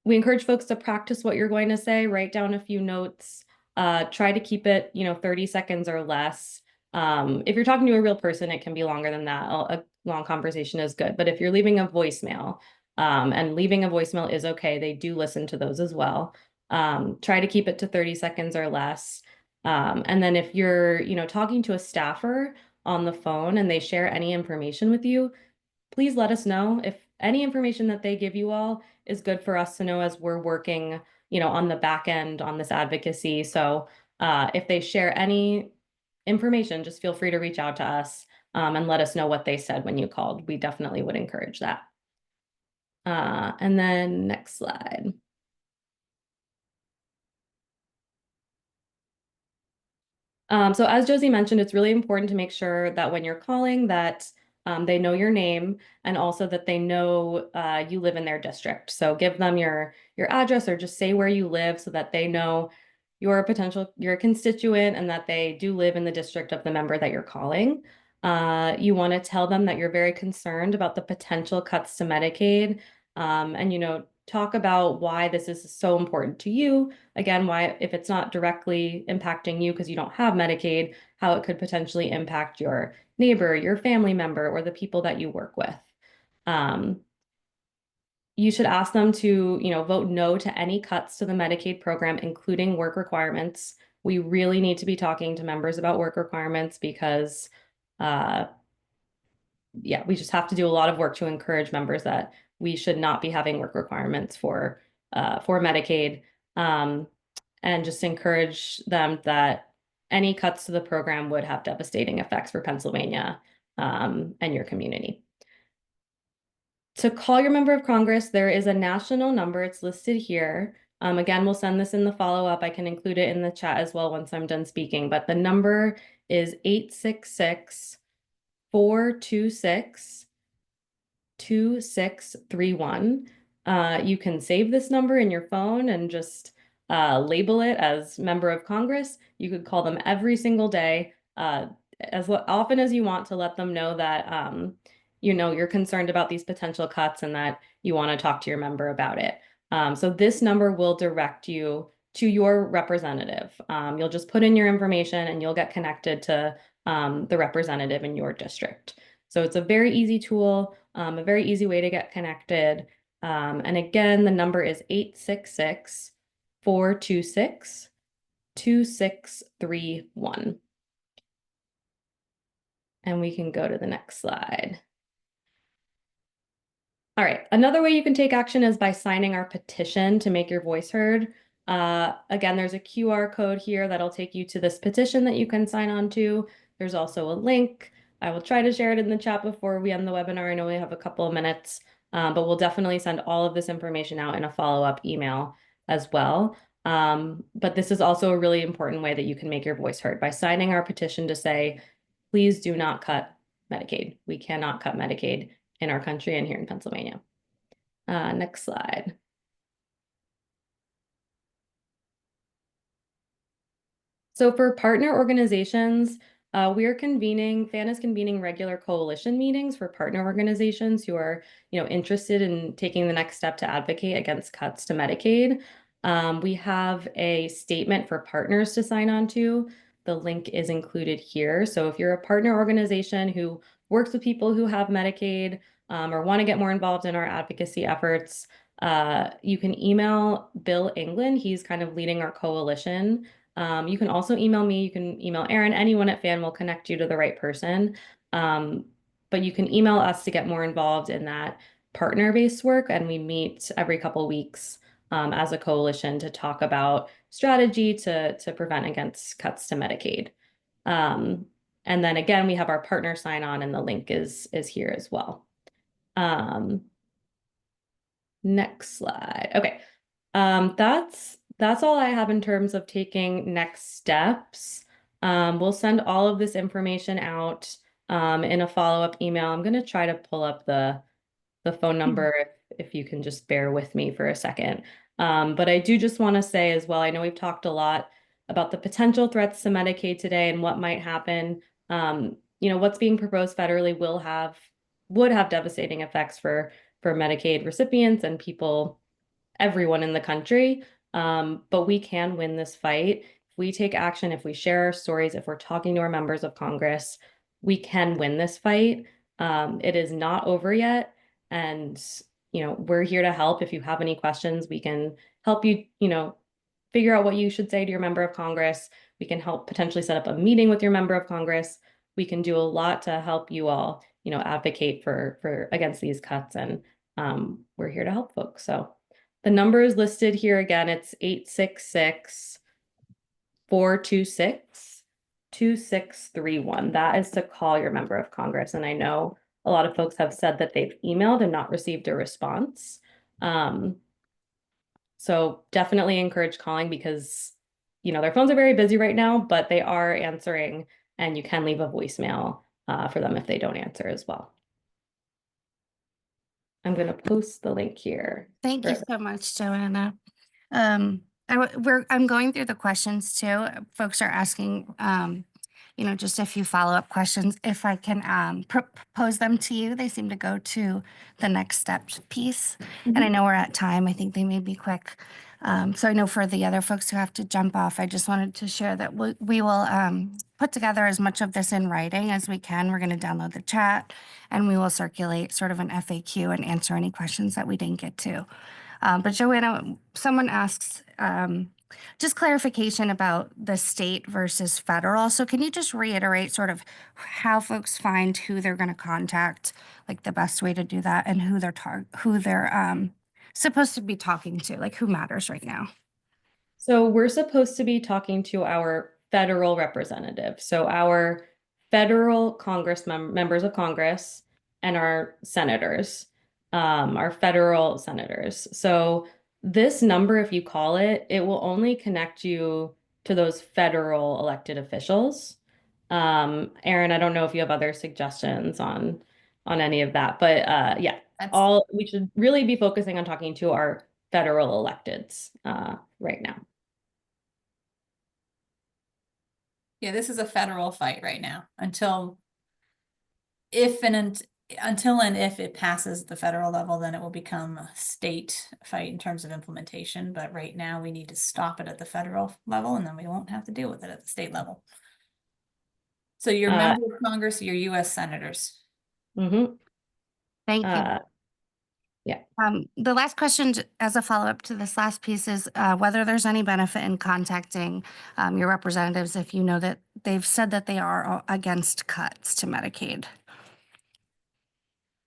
We encourage folks to practice what you're going to say, write down a few notes, try to keep it, 30 seconds or less. If you're talking to a real person, it can be longer than that. A long conversation is good. But if you're leaving a voicemail, and leaving a voicemail is okay, they do listen to those as well. Try to keep it to 30 seconds or less. And then if you're, talking to a staffer on the phone and they share any information with you, please let us know. If any information that they give you all is good for us to know as we're working, on the back end on this advocacy. So if they share any information, just feel free to reach out to us and let us know what they said when you called. We definitely would encourage that. And then next slide. So as Josie mentioned, it's really important to make sure that when you're calling that they know your name and also that they know you live in their district. So give them your address or just say where you live so that they know you're a constituent and that they do live in the district of the member that you're calling. You want to tell them that you're very concerned about the potential cuts to Medicaid and talk about why this is so important to you. Again, why, if it's not directly impacting you because you don't have Medicaid, how it could potentially impact your neighbor, your family member, or the people that you work with. You should ask them to, vote no to any cuts to the Medicaid program, including work requirements. We really need to be talking to members about work requirements because, we just have to do a lot of work to encourage members that we should not be having work requirements for Medicaid, and just encourage them that any cuts to the program would have devastating effects for Pennsylvania and your community. To call your member of Congress, there is a national number. It's listed here. Again, we'll send this in the follow-up. I can include it in the chat as well once I'm done speaking, but the number is 866-426-2631. You can save this number in your phone and just label it as member of Congress. You could call them every single day, as often as you want, to let them know that you're concerned about these potential cuts and that you want to talk to your member about it. So this number will direct you to your representative. You'll just put in your information and you'll get connected to the representative in your district. So it's a very easy tool, a very easy way to get connected. And again, the number is 866-426-2631. And we can go to the next slide. All right, another way you can take action is by signing our petition to make your voice heard. Again, there's a QR code here that'll take you to this petition that you can sign on to. There's also a link. I will try to share it in the chat before we end the webinar. I know we have a couple of minutes, but we'll definitely send all of this information out in a follow-up email as well. But this is also a really important way that you can make your voice heard by signing our petition to say, please do not cut Medicaid. We cannot cut Medicaid in our country and here in Pennsylvania. Next slide. So for partner organizations, FAN is convening regular coalition meetings for partner organizations who are, interested in taking the next step to advocate against cuts to Medicaid. We have a statement for partners to sign on to. The link is included here. So if you're a partner organization who works with people who have Medicaid or want to get more involved in our advocacy efforts, you can email Bill England. He's kind of leading our coalition. You can also email me. You can email Aaron. Anyone at FAN will connect you to the right person. But you can email us to get more involved in that partner-based work. And we meet every couple weeks as a coalition to talk about strategy to prevent against cuts to Medicaid. And then again, we have our partner sign on and the link is here as well. Next slide. Okay. That's all I have in terms of taking next steps. We'll send all of this information out in a follow-up email. I'm going to try to pull up the phone number if you can just bear with me for a second. But I do just want to say as well, I know we've talked a lot about the potential threats to Medicaid today and what might happen. What's being proposed federally would have devastating effects for Medicaid recipients and everyone in the country. But we can win this fight. If we take action, if we share our stories, if we're talking to our members of Congress, we can win this fight. It is not over yet. And, we're here to help. If you have any questions, we can help you, figure out what you should say to your member of Congress. We can help potentially set up a meeting with your member of Congress. We can do a lot to help you all, advocate for against these cuts. And we're here to help folks. So the number is listed here again. It's 866-426-2631. That is to call your member of Congress. And I know a lot of folks have said that they've emailed and not received a response. So definitely encourage calling because, their phones are very busy right now, but they are answering and you can leave a voicemail for them if they don't answer as well. I'm going to post the link here. Thank you so much, Joanna. I'm going through the questions too. Folks are asking, just a few follow-up questions. If I can propose them to you, they seem to go to the next steps piece. And I know we're at time. I think they may be quick. So I know for the other folks who have to jump off, I just wanted to share that we will put together as much of this in writing as we can. We're going to download the chat and we will circulate sort of an FAQ and answer any questions that we didn't get to. But Joanna, someone asks, just clarification about the state versus federal. So can you just reiterate sort of how folks find who they're going to contact, like the best way to do that, and who they're supposed to be talking to, like who matters right now? So we're supposed to be talking to our federal representative. So our federal members of Congress and our senators, our federal senators. So this number, if you call it, it will only connect you to those federal elected officials. Erin, I don't know if you have other suggestions on any of that, but yeah, That's, we should really be focusing on talking to our federal electeds right now. yeah, this is a federal fight right now until if it passes the federal level, then it will become a state fight in terms of implementation. But right now we need to stop it at the federal level and then we won't have to deal with it at the state level. So your member of Congress, your US senators. Mm-hmm. Thank you. Yeah. The last question as a follow-up to this last piece is whether there's any benefit in contacting your representatives if you know that they've said that they are against cuts to Medicaid.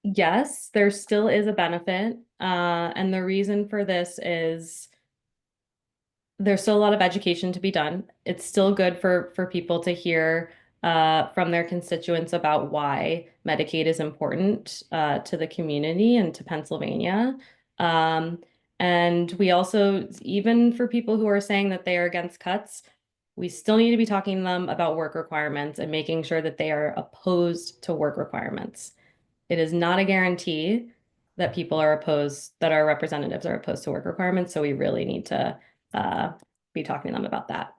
Yes, there still is a benefit. And the reason for this is there's still a lot of education to be done. It's still good for people to hear from their constituents about why Medicaid is important to the community and to Pennsylvania. And we also, even for people who are saying that they are against cuts, we still need to be talking to them about work requirements and making sure that they are opposed to work requirements. It is not a guarantee that that our representatives are opposed to work requirements. So we really need to be talking to them about that.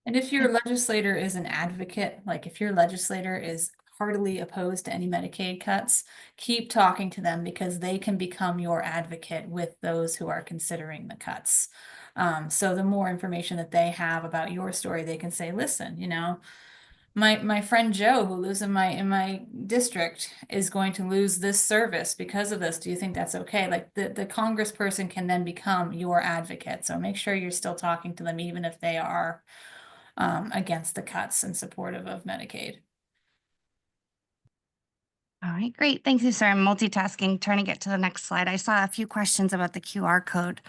And if your legislator is an advocate, like if your legislator is heartily opposed to any Medicaid cuts, keep talking to them because they can become your advocate with those who are considering the cuts. So the more information that they have about your story, they can say, listen, you know, my friend Joe who lives in my district is going to lose this service because of this. Do you think that's okay? Like the congressperson can then become your advocate. So make sure you're still talking to them, even if they are against the cuts and supportive of Medicaid. All right, great. Thank you, sir. I'm multitasking, trying to get to the next slide. I saw a few questions about the QR code,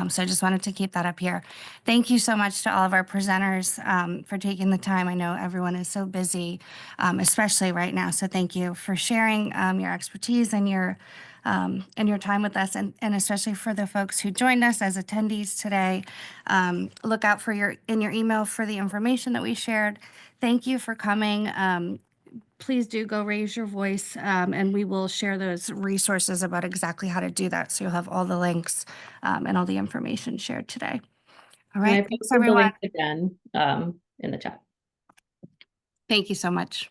so I just wanted to keep that up here. Thank you so much to all of our presenters for taking the time. I know everyone is so busy, especially right now, so thank you for sharing your expertise and your time with us, and especially for the folks who joined us as attendees today. Look out for in your email for the information that we shared. Thank you for coming. Please do go raise your voice, and we will share those resources about exactly how to do that. So you'll have all the links and all the information shared today. All And I right, thanks posted the everyone. link again in the chat. Thank you so much.